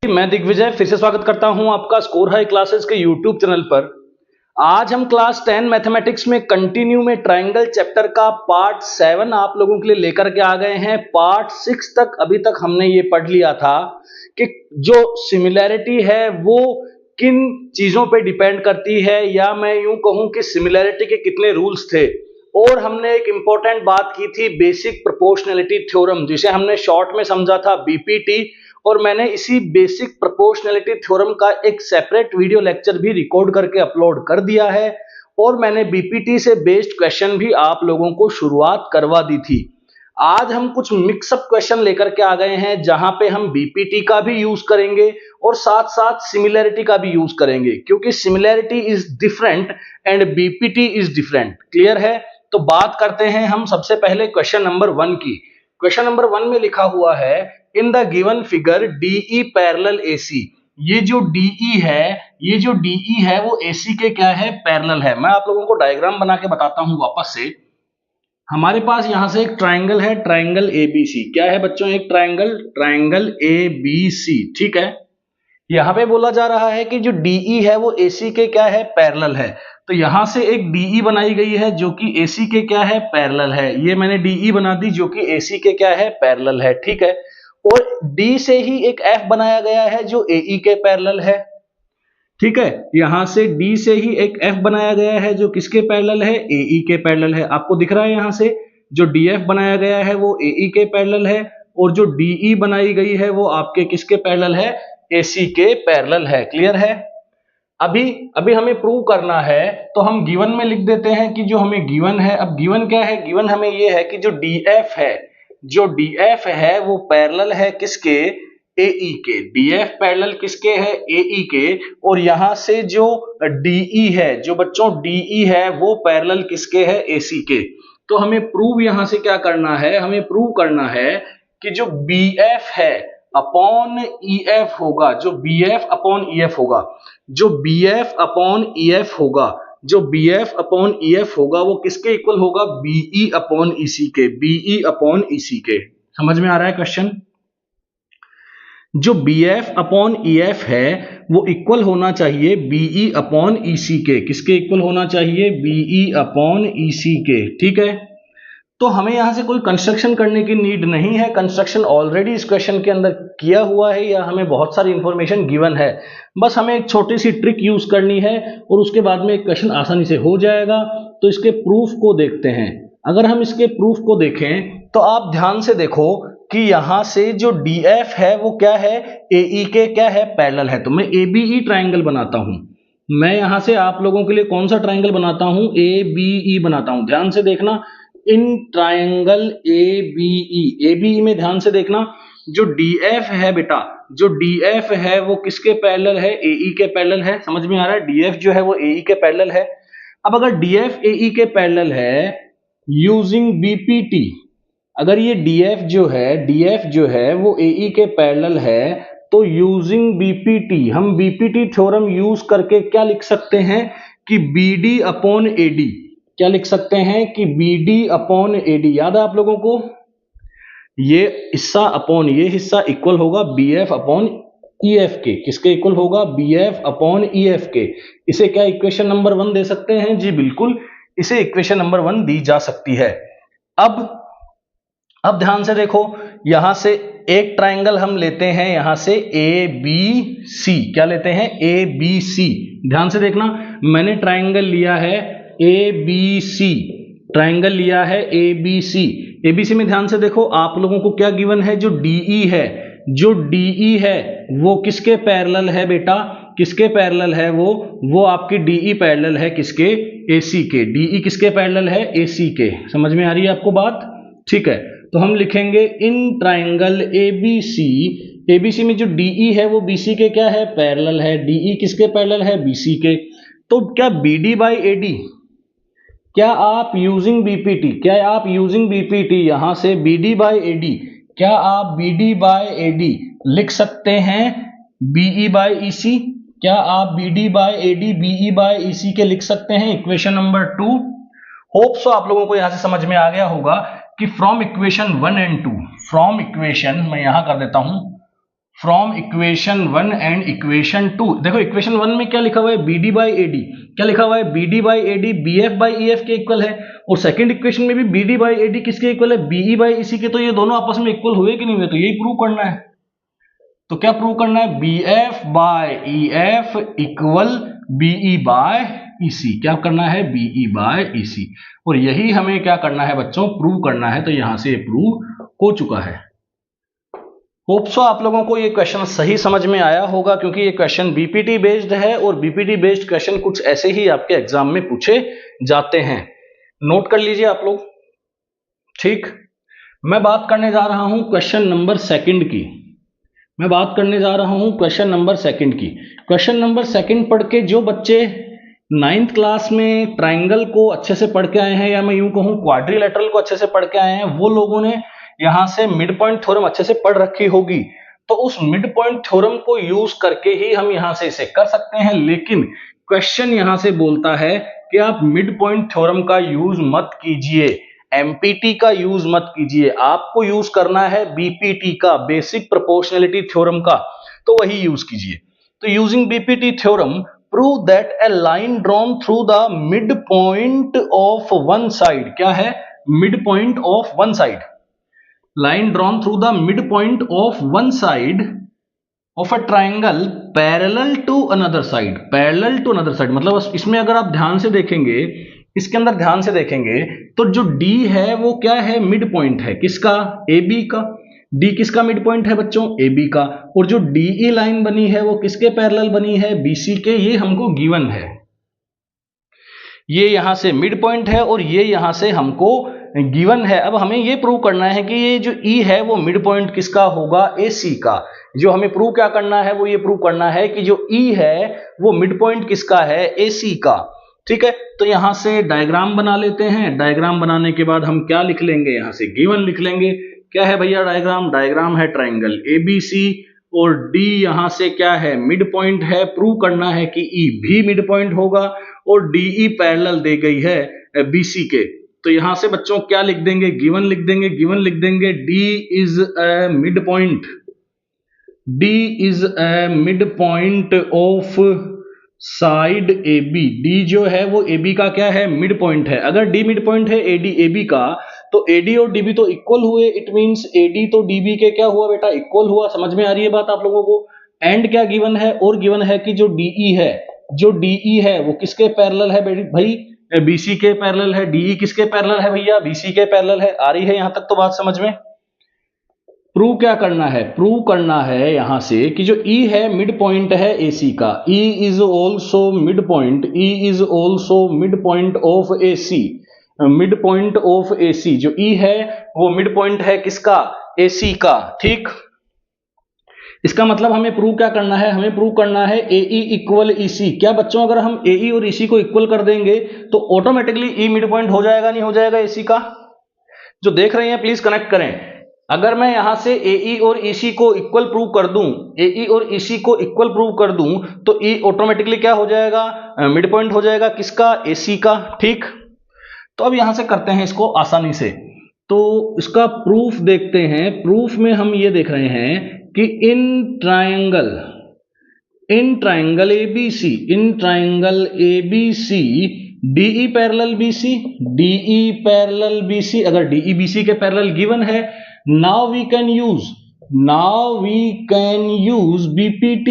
मैं दिग्विजय फिर से स्वागत करता हूं आपका स्कोर हाई क्लासेस के यूट्यूब चैनल पर। आज हम क्लास 10 मैथमेटिक्स में कंटिन्यू में ट्रायंगल चैप्टर का पार्ट 7 आप लोगों के लिए लेकर के आ गए हैं। पार्ट 6 तक अभी तक हमने ये पढ़ लिया था कि जो सिमिलैरिटी है वो किन चीजों पे डिपेंड करती है, या मैं यूं कहूं कि सिमिलैरिटी के कितने रूल्स थे। और हमने एक इंपॉर्टेंट बात की थी बेसिक प्रोपोर्शनैलिटी थ्योरम, जिसे हमने शॉर्ट में समझा था बीपीटी। और मैंने इसी बेसिक प्रोपोर्शनैलिटी थ्योरम का एक सेपरेट वीडियो लेक्चर भी रिकॉर्ड करके अपलोड कर दिया है। और मैंने बीपीटी से बेस्ड क्वेश्चन भी आप लोगों को शुरुआत करवा दी थी। आज हम कुछ मिक्सअप क्वेश्चन लेकर के आ गए हैं, जहां पे हम बीपीटी का भी यूज करेंगे और साथ साथ सिमिलैरिटी का भी यूज करेंगे, क्योंकि similarity is different and BPT is different. Clear है? तो बात करते हैं हम सबसे पहले क्वेश्चन नंबर 1 की। क्वेश्चन नंबर 1 में लिखा हुआ है in the given figure DE parallel AC. ये जो डीई है वो एसी के क्या है? पैरेलल है। मैं आप लोगों को डायग्राम बना के बताता हूं वापस से। हमारे पास यहां से एक ट्राइंगल है, ट्राइंगल एबीसी। क्या है बच्चों? एक ट्राइंगल एबीसी। ठीक है। यहां पे बोला जा रहा है कि जो डीई है वो एसी के क्या है? पैरेलल है। तो यहां से एक डीई बनाई गई है जो कि एसी के क्या है? पैरेलल है। ये मैंने डीई बना दी जो कि एसी के क्या है? पैरेलल है। ठीक है। और डी से ही एक एफ बनाया गया है जो एई के पैरेलल है। ठीक है। यहां से डी से ही एक एफ बनाया गया है जो किसके पैरेलल है? एई के पैरेलल है। आपको दिख रहा है यहां से जो डीएफ बनाया गया है वो एई के पैरेलल है, और जो डीई बनाई गई है वो आपके किसके पैरेलल है? एसी के पैरेलल है। क्लियर है? अभी अभी हमें प्रूव करना है, तो हम गिवन में लिख देते हैं कि जो हमें गिवन है। अब गिवन क्या है? गिवन हमें ये है कि जो डीएफ है वो पैरेलल है किसके? एई के। डीएफ पैरेलल किसके है? एई के। और यहां से जो डीई है, जो बच्चों डीई है वो पैरेलल किसके है? एसी के। तो हमें प्रूव यहां से क्या करना है? हमें प्रूव करना है कि जो बीएफ है अपॉन ईएफ होगा, जो बीएफ अपॉन ईएफ होगा, जो बीएफ अपॉन ईएफ होगा, जो बीएफ अपॉन ईएफ होगा वो किसके इक्वल होगा? बीई अपॉन ईसी के। बीई अपॉन ईसी के। समझ में आ रहा है क्वेश्चन? जो बीएफ अपॉन ईएफ है वो इक्वल होना चाहिए बीई अपॉन ईसी के। किसके इक्वल होना चाहिए? बीई अपॉन ईसी के। ठीक है। तो हमें यहां से कोई कंस्ट्रक्शन करने की नीड नहीं है। कंस्ट्रक्शन ऑलरेडी इस क्वेश्चन के अंदर किया हुआ है, या हमें बहुत सारी इंफॉर्मेशन गिवन है। बस हमें एक छोटी सी ट्रिक यूज करनी है और उसके बाद में एक क्वेश्चन आसानी से हो जाएगा। तो इसके प्रूफ को देखते हैं। अगर हम इसके प्रूफ को देखें तो आप ध्यान से देखो कि यहां से जो डीएफ है वो क्या है? एई के क्या है? पैरेलल है। तो मैं एबीई ट्राइंगल बनाता हूं। मैं यहां से आप लोगों के लिए कौन सा ट्राइंगल बनाता हूं? एबीई बनाता हूं। ध्यान से देखना, इन ट्राइंगल एबीई में ध्यान से देखना, जो डीएफ है बेटा, जो डीएफ है वो किसके पैरेलल है? एई के पैरेलल है। समझ में आ रहा है? डीएफ जो है वो एई के पैरेलल है। अब अगर डीएफ एई के पैरेलल है यूजिंग बीपीटी, अगर ये डीएफ जो है वो एई के पैरेलल है, तो यूजिंग बीपीटी, हम बीपीटी थ्योरम यूज करके क्या लिख सकते हैं कि बीडी अपॉन एडी। क्या लिख सकते हैं कि बीडी अपॉन एडी। याद है आप लोगों को? ये हिस्सा अपॉन ये हिस्सा इक्वल होगा बीएफ अपॉन ईएफ के। किसके इक्वल होगा? बीएफ अपॉन ईएफ के। इसे क्या इक्वेशन नंबर 1 दे सकते हैं? जी बिल्कुल, इसे इक्वेशन नंबर 1 दी जा सकती है। अब ध्यान से देखो, यहां से एक ट्राइंगल हम लेते हैं, यहां से ए बी सी। क्या लेते हैं? A B C. ध्यान से देखना, मैंने ट्राइंगल लिया है ए बी सी। ट्राइंगल लिया है ए बी सी। एबीसी में ध्यान से देखो, आप लोगों को क्या गिवन है? जो डीई है, जो डीई है वो किसके पैरेलल है बेटा? किसके पैरेलल है वो आपकी डीई पैरेलल है किसके? एसी के। डीई किसके पैरेलल है? एसी के। समझ में आ रही है आपको बात? ठीक है। तो हम लिखेंगे इन ट्राइंगल एबीसी। एबीसी में जो डीई है वो बीसी के क्या है? पैरेलल है। डीई किसके पैरेलल है? बीसी के। तो क्या बीडी बाई एडी, क्या आप यूजिंग बीपीटी यहां से बीडी बाई एडी, क्या आप बीडी बाई एडी लिख सकते हैं बीई बाई ईसी? क्या आप BD by AD BE by EC के लिख सकते हैं? Equation number 2। होप सो आप लोगों को यहां से समझ में आ गया होगा कि from equation 1 and 2, from equation मैं यहां कर देता हूं, फ्रॉम इक्वेशन 1 एंड इक्वेशन 2। देखो इक्वेशन 1 में क्या लिखा हुआ है, B D by A D, क्या लिखा हुआ है, B D by A D B F by E F के इक्वल है, और सेकंड इक्वेशन में भी B D by A D किसके इक्वल है, बीई बाई इसी के। तो ये दोनों आपस में इक्वल हुए कि नहीं हुए, तो यही प्रूव करना है। तो क्या प्रूव करना है, B F by E F equal BE by EC. क्या करना है, बीई बाय ईसी, और यही हमें क्या करना है बच्चों, प्रूव करना है। तो यहां से प्रूव हो चुका है। होप सो आप लोगों को ये क्वेश्चन सही समझ में आया होगा, क्योंकि ये क्वेश्चन बीपीटी बेस्ड है, और बीपीटी बेस्ड क्वेश्चन कुछ ऐसे ही आपके एग्जाम में पूछे जाते हैं। नोट कर लीजिए आप लोग, ठीक। मैं बात करने जा रहा हूं क्वेश्चन नंबर सेकंड की। मैं बात करने जा रहा हूं क्वेश्चन नंबर सेकंड की। क्वेश्चन नंबर सेकंड पढ़ के जो बच्चे 9th क्लास में ट्राइंगल को अच्छे से पढ़ के आए हैं, या मैं यूं कहूं क्वाड्रिलेटरल को अच्छे से पढ़ के आए हैं, वो लोगों ने यहां से मिड पॉइंट थ्योरम अच्छे से पढ़ रखी होगी। तो उस मिड पॉइंट थ्योरम को यूज करके ही हम यहां से इसे कर सकते हैं। लेकिन क्वेश्चन यहां से बोलता है कि आप मिड पॉइंट थ्योरम का यूज मत कीजिए, एमपीटी का यूज मत कीजिए, आपको यूज करना है बीपीटी का, बेसिक प्रोपोर्शनलिटी थ्योरम का, तो वही यूज कीजिए। तो using BPT theorem prove that A line drawn through the mid point of one side, क्या है, mid point of one side, line drawn through the midpoint of one side of a triangle parallel to another side, parallel to another side मतलब इसमें अगर आप ध्यान से देखेंगे, इसके अंदर ध्यान से देखेंगे तो जो D है वो क्या है, मिड पॉइंट है, किसका, AB का। D किसका मिड पॉइंट है बच्चों, AB का। और जो DE लाइन बनी है वो किसके पैरेलल बनी है, BC के। ये हमको गिवन है, ये यहां से मिड पॉइंट है और ये यहां से हमको गिवन है। अब हमें ये प्रूव करना है कि ये जो E है वो मिड पॉइंट किसका होगा, AC का। जो हमें प्रूव क्या करना है, वो ये प्रूव करना है कि जो E है वो मिड पॉइंट किसका है, AC का। ठीक है, तो यहां से डायग्राम बना लेते हैं। डायग्राम बनाने के बाद हम क्या लिख लेंगे, यहां से गिवन लिख लेंगे। क्या है भैया डायग्राम, डायग्राम है ट्राइंगल ABC, और D यहां से क्या है, मिड पॉइंट है। प्रूव करना है कि E भी मिड पॉइंट होगा, और DE पैरेलल दे गई है BC के। तो यहां से बच्चों क्या लिख देंगे, गिवन लिख देंगे, गिवन लिख देंगे D is a mid point, D is a mid point of side AB। D जो है वो AB का क्या है, मिड पॉइंट है। अगर D मिड पॉइंट है AD AB का, तो AD और DB तो इक्वल हुए, इट मींस AD तो DB के क्या हुआ बेटा, इक्वल हुआ। समझ में आ रही है बात आप लोगों को। एंड क्या गिवन है, और गिवन है कि जो DE है, जो DE है वो किसके पैरेलल है भाई, BC के पैरेलल है। DE किसके पैरेलल है भैया, BC के पैरेलल है। आ रही है यहां तक तो बात समझ में। प्रूव क्या करना है, प्रूव करना है यहां से कि जो E है मिड पॉइंट है AC का। E is also mid point, E is also mid point of AC, mid point of AC। जो E है वो मिड पॉइंट है किसका, AC का। ठीक, इसका मतलब हमें प्रूव क्या करना है, हमें प्रूव करना है AE इक्वल EC। क्या बच्चों, अगर हम AE और EC को इक्वल कर देंगे तो ऑटोमेटिकली E मिड पॉइंट हो जाएगा, नहीं हो जाएगा AC का। जो देख रहे हैं प्लीज कनेक्ट करें। अगर मैं यहां से AE और EC को इक्वल प्रूव कर दूं, AE और EC को इक्वल प्रूव कर दूं, तो E ऑटोमेटिकली क्या हो जाएगा, मिड पॉइंट हो जाएगा, किसका, AC का। ठीक, तो अब यहां से करते हैं इसको आसानी से। तो इसका प्रूफ देखते हैं। प्रूफ में हम ये देख रहे हैं कि in triangle ABC, in triangle ABC DE parallel BC, DE parallel BC। अगर DE BC के पैरेलल गिवन है, now we can use BPT।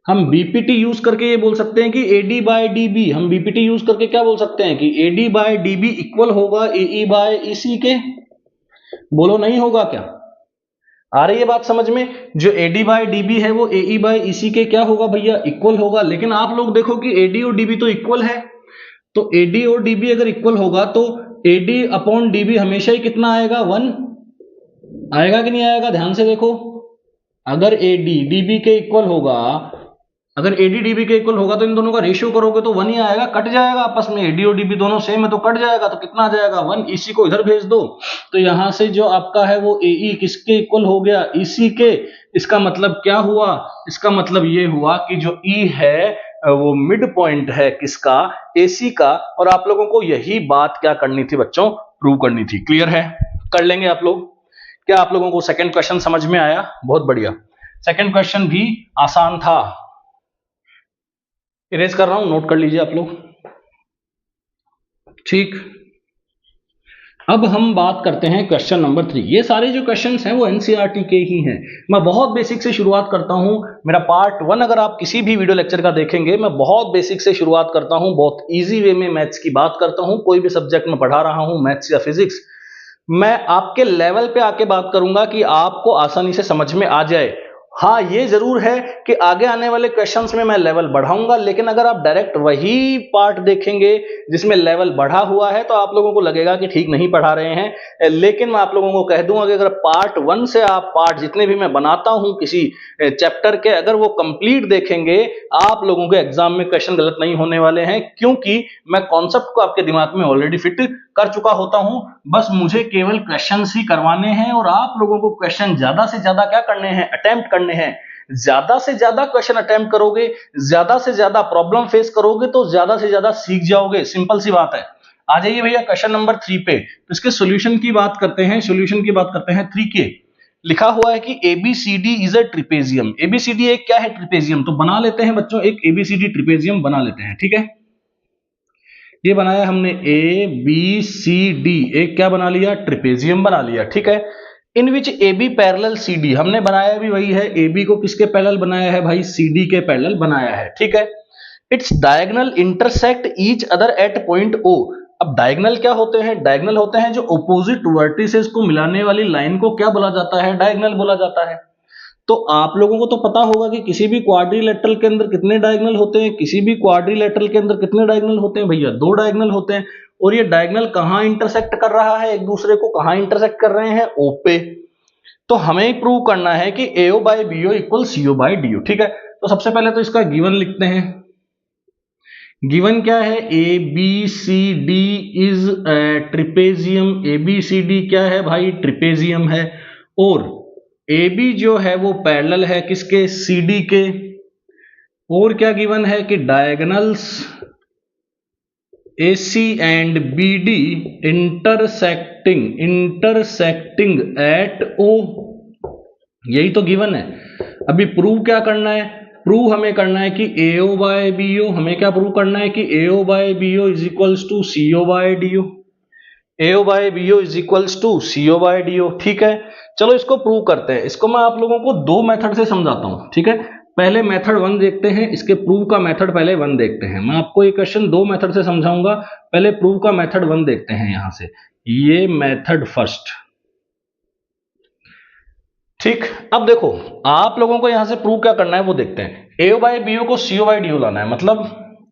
हम BPT यूज करके ये बोल सकते हैं कि AD बाय DB, हम BPT यूज करके क्या बोल सकते हैं कि AD बाय DB इक्वल होगा AE बाय EC के। बोलो नहीं होगा क्या, आ रही है बात समझ में। जो AD बाय DB है वो AE बाय EC के क्या होगा भैया, इक्वल होगा। लेकिन आप लोग देखो कि AD और DB तो इक्वल है, तो AD और DB अगर इक्वल होगा तो AD अपॉन DB हमेशा ही कितना आएगा, 1 आएगा कि नहीं आएगा। ध्यान से देखो, अगर AD DB के इक्वल होगा, अगर AD DB के इक्वल होगा तो इन दोनों का रेशियो करोगे तो 1 ही आएगा, कट जाएगा आपस में। AD और DB दोनों सेम है तो कट जाएगा, तो कितना आ जाएगा, 1। EC को इधर भेज दो, तो यहां से जो आपका है वो AE किसके इक्वल हो गया, EC के। इसका मतलब क्या हुआ, इसका मतलब ये हुआ कि जो E है वो मिड पॉइंट है किसका, AC का। और आप लोगों को यही बात क्या करनी थी बच्चों, प्रूव करनी थी। क्लियर है, कर लेंगे आप लोग। क्या आप लोगों को सेकंड क्वेश्चन समझ में आया? बहुत बढ़िया। सेकंड क्वेश्चन भी आसान था। इरेज कर रहा हूं, नोट कर लीजिए आप लोग। ठीक, अब हम बात करते हैं क्वेश्चन नंबर 3। ये सारे जो क्वेश्चंस हैं वो एनसीईआरटी के ही हैं। मैं बहुत बेसिक से शुरुआत करता हूं। मेरा पार्ट 1 अगर आप किसी भी वीडियो लेक्चर का देखेंगे, मैं बहुत बेसिक से शुरुआत करता हूं, बहुत इजी वे में मैथ्स की बात करता हूं। कोई भी सब्जेक्ट में पढ़ा रहा हूं, मैथ्स या फिजिक्स, मैं आपके लेवल पे आके बात करूंगा कि आपको आसानी से समझ में आ जाए। हाँ, ये जरूर है कि आगे आने वाले क्वेश्चंस में मैं लेवल बढ़ाऊंगा, लेकिन अगर आप डायरेक्ट वही पार्ट देखेंगे जिसमें लेवल बढ़ा हुआ है तो आप लोगों को लगेगा कि ठीक नहीं पढ़ा रहे हैं। लेकिन मैं आप लोगों को कह दूंगा कि अगर पार्ट 1 से आप पार्ट जितने भी मैं बनाता हूं किसी चैप्टर के, अगर वो कंप्लीट देखेंगे, आप लोगों के एग्जाम में क्वेश्चन गलत नहीं होने वाले हैं, क्योंकि मैं कॉन्सेप्ट को आपके दिमाग में ऑलरेडी फिट कर चुका होता हूं। बस मुझे केवल क्वेश्चंस ही करवाने हैं और आप लोगों को क्वेश्चन ज्यादा से ज्यादा क्या करने हैं, अटेम्प्ट करने हैं। ज्यादा से ज्यादा क्वेश्चन अटेम्प्ट करोगे, ज्यादा से ज्यादा प्रॉब्लम फेस करोगे तो ज्यादा से ज्यादा सीख जाओगे। सिंपल सी बात है। आ जाइए भैया क्वेश्चन नंबर 3 पे। तो इसके सॉल्यूशन की बात करते हैं। सॉल्यूशन की बात करते हैं 3 के। लिखा हुआ है कि ABCD is a trapezium. ABCD एक क्या है? ट्रिपेजियम। तो बना लेते हैं बच्चों, एक एबीसीडी ट्रिपेजियम बना लेते हैं। ठीक है, ये बनाया हमने ए बी सी डी, एक क्या बना लिया? ट्रिपेजियम बना लिया। ठीक है, in which A B parallel C D, हमने बनाया भी वही है। ए बी को किसके पैरेलल बनाया है भाई? सी डी के पैरेलल बनाया है। ठीक है, its diagonal intersect each other at point O. अब डायगोनल क्या होते हैं? डायगोनल होते हैं जो ऑपोजिट वर्टिसेस को मिलाने वाली लाइन को क्या बोला जाता है? डायगोनल बोला जाता है। तो आप लोगों को तो पता होगा कि किसी भी क्वाड्रिलेटरल के अंदर कितने डायगोनल होते हैं। किसी भी क्वाड्रिलेटरल के अंदर कितने डायगोनल होते हैं भैया? 2 डायगोनल होते हैं। और ये डायगोनल कहां इंटरसेक्ट कर रहा है? एक दूसरे को कहां इंटरसेक्ट कर रहे हैं? ओ पे। तो हमें प्रूव करना है कि AO by BO equal CO by DO। ठीक है, तो सबसे पहले तो इसका गिवन लिखते हैं। गिवन क्या है? ABCD is trapezium. ABCD क्या है भाई? ट्रिपेजियम है। और AB जो है वो पैरेलल है किसके? CD के। और क्या गिवन है कि diagonals AC and BD intersecting at O। यही तो गिवन है। अभी प्रूव क्या करना है? प्रूव हमें करना है कि AO बाय BO, हमें क्या प्रूव करना है कि AO by BO is equals to CO by DO। AO by BO is equals to CO by DO। ठीक है, चलो इसको प्रूव करते हैं। इसको मैं आप लोगों को 2 मेथड से समझाता हूं। ठीक है, पहले मेथड 1 देखते हैं, इसके प्रूव का मेथड पहले 1 देखते हैं। मैं आपको ये क्वेश्चन 2 मेथड से समझाऊंगा, पहले प्रूव का मेथड 1 देखते हैं यहां से। ये मेथड फर्स्ट। ठीक, अब देखो आप लोगों को यहां से प्रूव क्या करना है वो देखते हैं। AO बाय BO को CO बाय DO लाना है, मतलब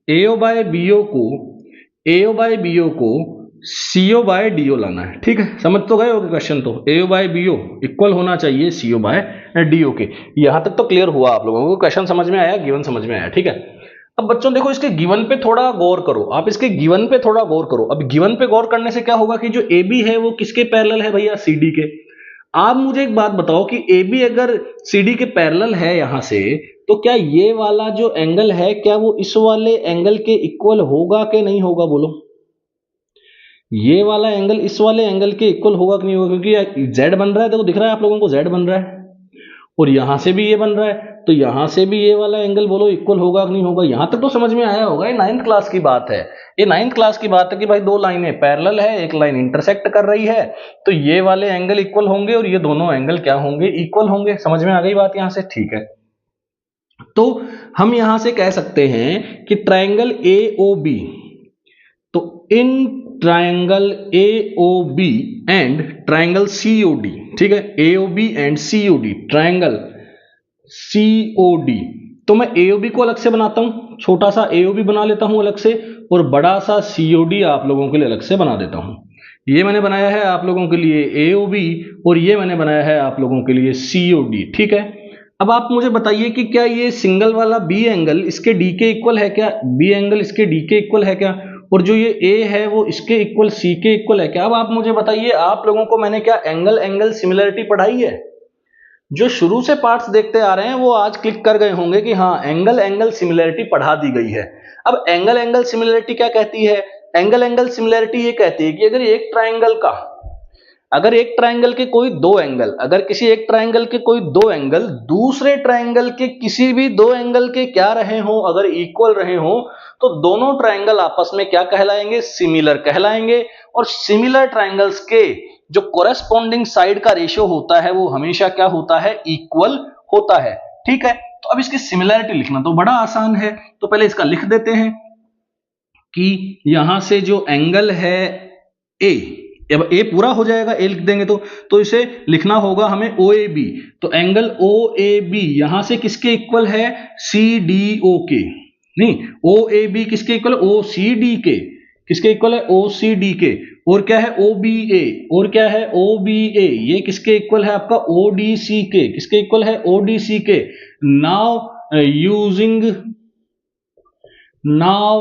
AO बाय BO को CO बाय DO लाना है। ठीक है, समझ तो गए होगे क्वेश्चन। तो AO बाय BO इक्वल होना चाहिए CO बाय DO के। यहां तक तो क्लियर हुआ आप लोगों को? क्वेश्चन समझ में आया, गिवन समझ में आया। ठीक है, अब बच्चों देखो इसके गिवन पे थोड़ा गौर करो। आप इसके गिवन पे थोड़ा गौर करो। अब गिवन पे गौर करने से क्या होगा कि जो AB है वो किसके पैरेलल है भैया? CD के। आप मुझे एक बात बताओ कि AB अगर CD के पैरेलल है यहां से, तो क्या ये वाला जो एंगल है, क्या वो इस वाले एंगल के इक्वल होगा कि नहीं होगा? बोलो, ये वाला एंगल इस वाले एंगल के इक्वल होगा कि नहीं होगा? क्योंकि Z बन रहा है, देखो दिख रहा है आप लोगों को, Z बन रहा है और यहां से भी ये बन रहा है, तो यहां से भी ये वाला एंगल बोलो इक्वल होगा कि नहीं होगा? यहां तक तो समझ में आया होगा। ये 9th क्लास की बात है। ये 9th क्लास की बात है कि भाई 2 लाइनें पैरेलल है, एक लाइन इंटरसेक्ट कर रही है, तो ये वाले एंगल इक्वल होंगे और ये दोनों एंगल क्या होंगे? इक्वल होंगे। समझ में आ गई बात यहां से? ठीक है, तो हम यहां से कह सकते हैं कि ट्रायंगल AOB, तो in triangle AOB and triangle COD, ठीक है, AOB and COD, triangle COD, तो मैं AOB को अलग से बनाता हूं, छोटा सा AOB बना लेता हूं अलग से, और बड़ा सा COD आप लोगों के लिए अलग से बना देता हूं। ये मैंने बनाया है आप लोगों के लिए AOB और ये मैंने बनाया है आप लोगों के लिए COD। ठीक है, अब आप मुझे बताइए कि क्या ये सिंगल वाला B एंगल इसके D के इक्वल है क्या? B एंगल इसके D के इक्वल है क्या? और जो ये A है वो इसके इक्वल C के इक्वल है क्या? अब आप मुझे बताइए, आप लोगों को मैंने क्या एंगल सिमिलरिटी पढ़ाई है? जो शुरू से पार्ट्स देखते आ रहे हैं वो आज क्लिक कर गए होंगे कि हाँ एंगल सिमिलरिटी पढ़ा दी गई है। अब एंगल सिमिलरिटी क्या कहती है? एंगल सिमिलरिटी ये कहती है कि अगर एक ट्राइंगल का अगर एक ट्रायंगल के कोई दो एंगल, अगर किसी एक ट्रायंगल के कोई दो एंगल दूसरे ट्रायंगल के किसी भी दो एंगल के क्या रहे हो, अगर इक्वल रहे हो, तो दोनों ट्रायंगल आपस में क्या कहलाएंगे, सिमिलर कहलाएंगे। और सिमिलर ट्रायंगल्स के जो कोरेस्पॉन्डिंग साइड का रेशियो होता है वो हमेशा क्या होता है, इक्वल होता है। ठीक है, तो अब इसकी सिमिलैरिटी लिखना तो बड़ा आसान है, तो पहले इसका लिख देते हैं कि यहां से जो एंगल है ए, अब ए पूरा हो जाएगा, ए लिख देंगे तो इसे लिखना होगा हमें ओ ए बी। तो एंगल ओ ए बी यहां से किसके इक्वल है, सी डी ओ के, नहीं ओ ए बी किसके इक्वल है, ओ सी डी के, किसके इक्वल है, ओ सी डी के। और क्या है, ओ बी ए, और क्या है, ओ बी ए, ये किसके इक्वल है आपका, ओ डी सी के, किसके इक्वल है, ओ डी सी के। Now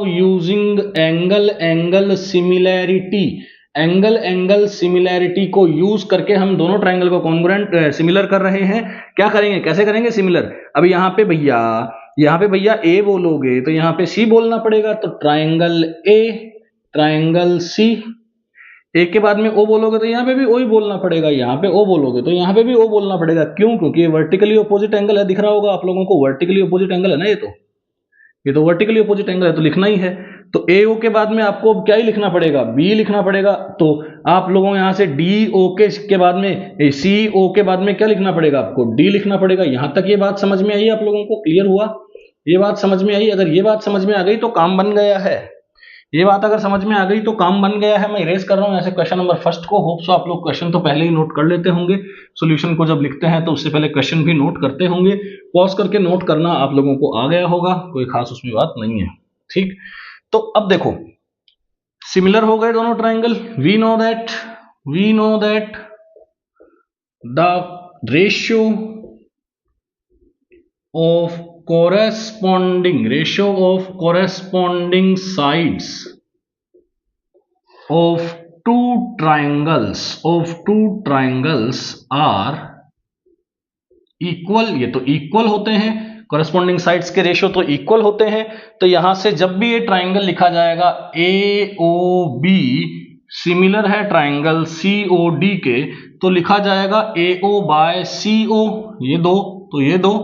using angle similarity, angle similarity को यूज करके हम दोनों ट्रायंगल को कॉन्ग्रुएंट सिमिलर कर रहे हैं। क्या करेंगे, कैसे करेंगे सिमिलर, अब यहाँ पे भैया ए बोलोगे तो यहाँ पे सी बोलना पड़ेगा, तो ट्रायंगल ए, ट्रायंगल सी, ए के बाद में ओ बोलोगे तो यहाँ पे भी ओ ही बोलना पड़ेगा, यहाँ पे ओ बोलोगे तो यहाँ पे भी ओ बोलना पड़ेगा। क्यों, क्योंकि ये वर्टिकली अपोजिट एंगल है, दिख रहा होगा आप लोगों को, वर्टिकली अपोजिट एंगल है ना, ये तो वर्टिकली अपोजिट एंगल है, तो लिखना ही है। तो ए ओ के बाद में आपको क्या ही लिखना पड़ेगा, बी लिखना पड़ेगा। तो आप लोगों यहाँ से डी ओ के बाद में सी ओ के बाद में क्या लिखना पड़ेगा, आपको डी लिखना पड़ेगा। यहां तक ये बात समझ में आई, आप लोगों को क्लियर हुआ, ये बात समझ में आई। अगर ये बात समझ में आ गई तो काम बन गया है, ये बात अगर समझ में आ गई तो काम बन गया है। मैं इरेज कर रहा हूं ऐसे क्वेश्चन नंबर फर्स्ट को, होप सो आप लोग क्वेश्चन तो पहले ही नोट कर लेते होंगे, सॉल्यूशन को जब लिखते हैं तो उससे पहले क्वेश्चन भी नोट करते होंगे, पॉज करके नोट करना आप लोगों को आ गया होगा, कोई खास उसमें बात नहीं है। ठीक, तो अब देखो सिमिलर हो गए दोनों triangle, we know that the ratio of corresponding sides of two triangles are equal, ये तो इक्वल होते हैं, corresponding sides के रेशियो तो इक्वल होते हैं। तो यहां से जब भी ये ट्राइंगल लिखा जाएगा AOB सिमिलर है ट्राइंगल COD के, तो लिखा जाएगा AO बाय CO, ये दो तो ये दो,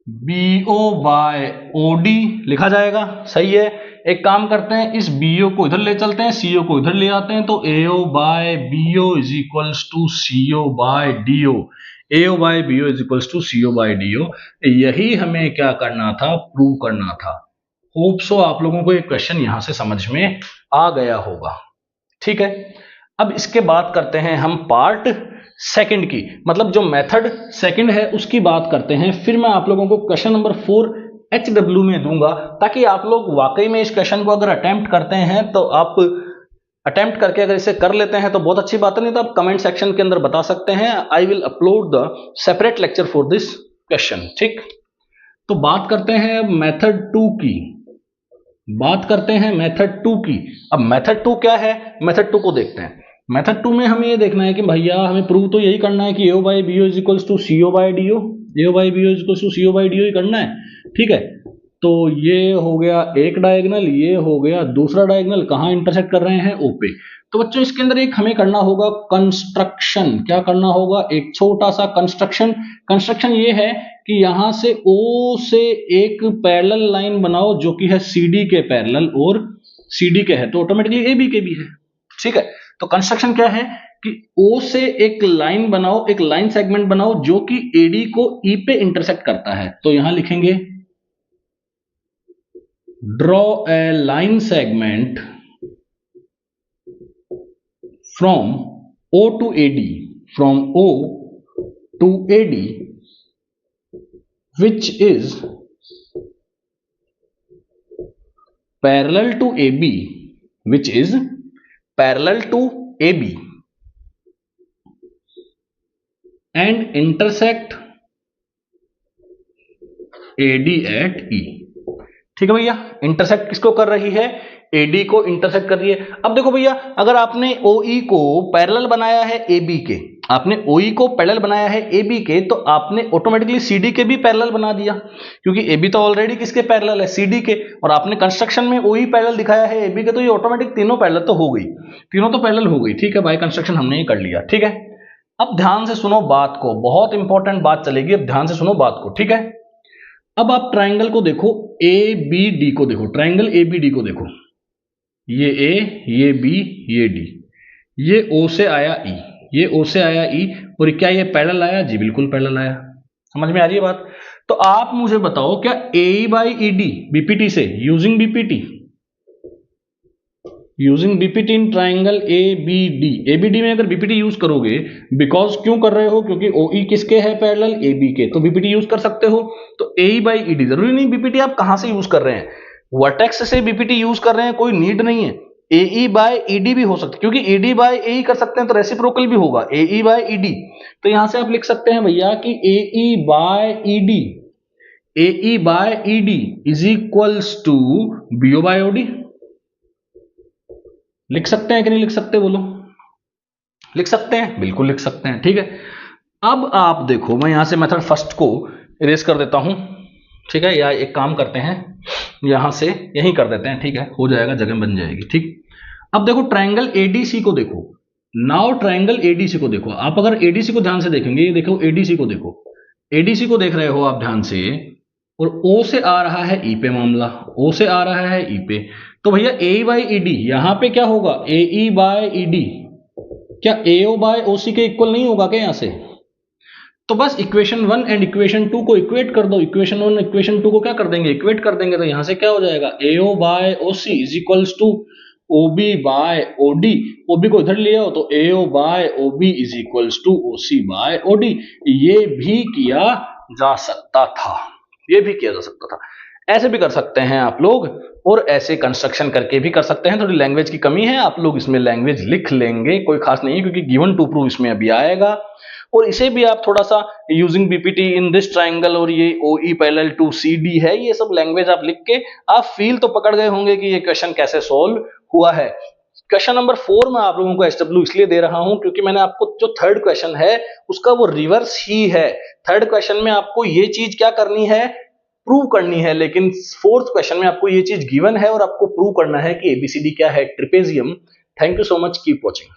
BO बाय OD लिखा जाएगा, सही है। एक काम करते हैं, इस BO को इधर ले चलते हैं, CO को इधर ले आते हैं, तो AO by BO is equals to CO by DO, AO by BO is equals to CO by DO। यही हमें क्या करना था, प्रूव करना था। होप सो आप लोगों को ये क्वेश्चन यहां से समझ में आ गया होगा। ठीक है, अब इसके बात करते हैं हम पार्ट सेकंड की, मतलब जो मेथड सेकंड है उसकी बात करते हैं। फिर मैं आप लोगों को क्वेश्चन नंबर 4 HW में दूंगा, ताकि आप लोग वाकई में इस क्वेश्चन को अगर अटेम्प्ट करते हैं तो आप अटेम्प्ट करके अगर इसे कर लेते हैं तो बहुत अच्छी बात है, नहीं तो आप कमेंट सेक्शन के अंदर बता सकते हैं। I will upload the separate lecture for this question. ठीक, तो बात करते हैं अब मेथड 2 की, बात करते हैं मेथड 2 की। अब मेथड 2 क्या है, मेथड 2 को देखते हैं। मेथड 2 में हमें ये देखना है कि भैया हमें प्रूव तो यही करना है कि AO by BO is equals to CO by DO, AO by BO is equals to CO by DO ही करना है। ठीक है, तो ये हो गया एक डायगोनल, ये हो गया दूसरा डायगोनल, कहाँ इंटरसेक्ट कर रहे हैं, O पे। तो बच्चों इसके अंदर एक हमें करना होगा कंस्ट्रक्शन, क्या करना होगा, एक छोटा सा कंस्ट्रक्शन ये है कि यहां से O से एक पैरेलल लाइन बनाओ जो कि है CD के पैरेलल, और CD के है तो ऑटोमेटिकली AB के भी है। ठीक है, तो कंस्ट्रक्शन क्या है कि O से एक लाइन बनाओ, एक लाइन सेगमेंट बनाओ जो कि AD को E पे इंटरसेक्ट करता है। तो यहां लिखेंगे draw a line segment from O to AD, from O to AD which is parallel to AB, which is parallel to AB and intersect AD at E। ठीक है भैया, इंटरसेक्ट किसको कर रही है, AD को इंटरसेक्ट कर रही है। अब देखो भैया, अगर आपने OE को पैरेलल बनाया है AB के, आपने OE को पैरेलल बनाया है AB के, तो आपने ऑटोमेटिकली CD के भी पैरेलल बना दिया, क्योंकि AB तो ऑलरेडी किसके पैरेलल है, CD के, और आपने कंस्ट्रक्शन में OE पैरेलल दिखाया है AB के, तो ये ऑटोमेटिक तीनों पैरेलल तो हो गई, तीनों तो पैरेलल हो गई। ठीक है, बाय कंस्ट्रक्शन हमने ये कर लिया। ठीक है, अब ध्यान से सुनो बात को, बहुत इंपॉर्टेंट बात चलेगी, अब ध्यान से सुनो बात को। ठीक है, अब आप ट्राइंगल को देखो, ABD को देखो, ट्राइंगल ABD को देखो, ये A, ये B, ये D, ये O से आया E, ये O से आया E, और क्या ये पैरेलल आया? जी बिल्कुल पैरेलल आया। समझ में आ रही है बात? तो आप मुझे बताओ, क्या AE बाई ED BPT से, using BPT in triangle ABD में अगर BPT यूज करोगे, बिकॉज क्यों कर रहे हो? क्योंकि OE किसके है पैरेलल? AB के, तो BPT यूज कर सकते हो। तो AE बाई ED, जरूरी नहीं BPT आप कहां से यूज कर रहे हैं, वर्टेक्स से BPT यूज कर रहे हैं, कोई नीड नहीं है। AE बाय ED भी हो सकता है, क्योंकि ED बाय AE कर सकते हैं तो रेसिप्रोकल भी होगा, AE बाय ED। तो यहां से आप लिख सकते हैं भैया कि AE by ED is equals to BO by OD। लिख सकते हैं कि नहीं लिख सकते? बोलो, लिख सकते हैं? बिल्कुल लिख सकते हैं। ठीक है, अब आप देखो, मैं यहां से मेथड फर्स्ट को इरेज कर देता हूं। ठीक है, या एक काम करते हैं, यहां से यहीं कर देते हैं। ठीक है, हो जाएगा, जगह बन जाएगी। ठीक, अब देखो ट्राइंगल ADC को देखो, नाउ ट्राइंगल ADC को देखो। आप अगर ADC को ध्यान से देखेंगे, ये देखो ADC को देखो, ADC को देख रहे हो आप ध्यान से, और O से आ रहा है E पे मामला, O से आ रहा है E पे, तो भैया AE बाई ED यहां पे क्या होगा? AE बाय ED क्या AO बाय OC के इक्वल नहीं होगा क्या यहां से? तो बस इक्वेशन 1 एंड इक्वेशन 2 को इक्वेट कर दो, इक्वेशन 1 इक्वेशन 2 को क्या कर देंगे? इक्वेट कर देंगे। तो यहां से क्या हो जाएगा? AO by OC is equals to OB by OD, OB को इधर ले आओ तो AO by OB is equals to OC by OD। ये भी किया जा सकता था, ये भी किया जा सकता था, ऐसे भी कर सकते हैं आप लोग, और ऐसे कंस्ट्रक्शन करके भी कर सकते हैं। थोड़ी लैंग्वेज की कमी है, आप लोग इसमें लैंग्वेज लिख लेंगे, कोई खास नहीं है, क्योंकि गिवन टू प्रूव इसमें अभी आएगा। और इसे भी आप थोड़ा सा using BPT in this triangle, और ये OE पैरेलल टू CD है, ये सब लैंग्वेज आप लिख के आप फील तो पकड़ गए होंगे कि ये क्वेश्चन कैसे सोल्व हुआ है। क्वेश्चन नंबर 4 में आप लोगों को SW इसलिए दे रहा हूं क्योंकि मैंने आपको जो थर्ड क्वेश्चन है उसका वो रिवर्स ही है। थर्ड क्वेश्चन में आपको ये चीज क्या करनी है? प्रूव करनी है, लेकिन फोर्थ क्वेश्चन में आपको ये चीज गिवन है और आपको प्रूव करना है कि ABCD क्या है, trapezium. Thank you so much, keep watching.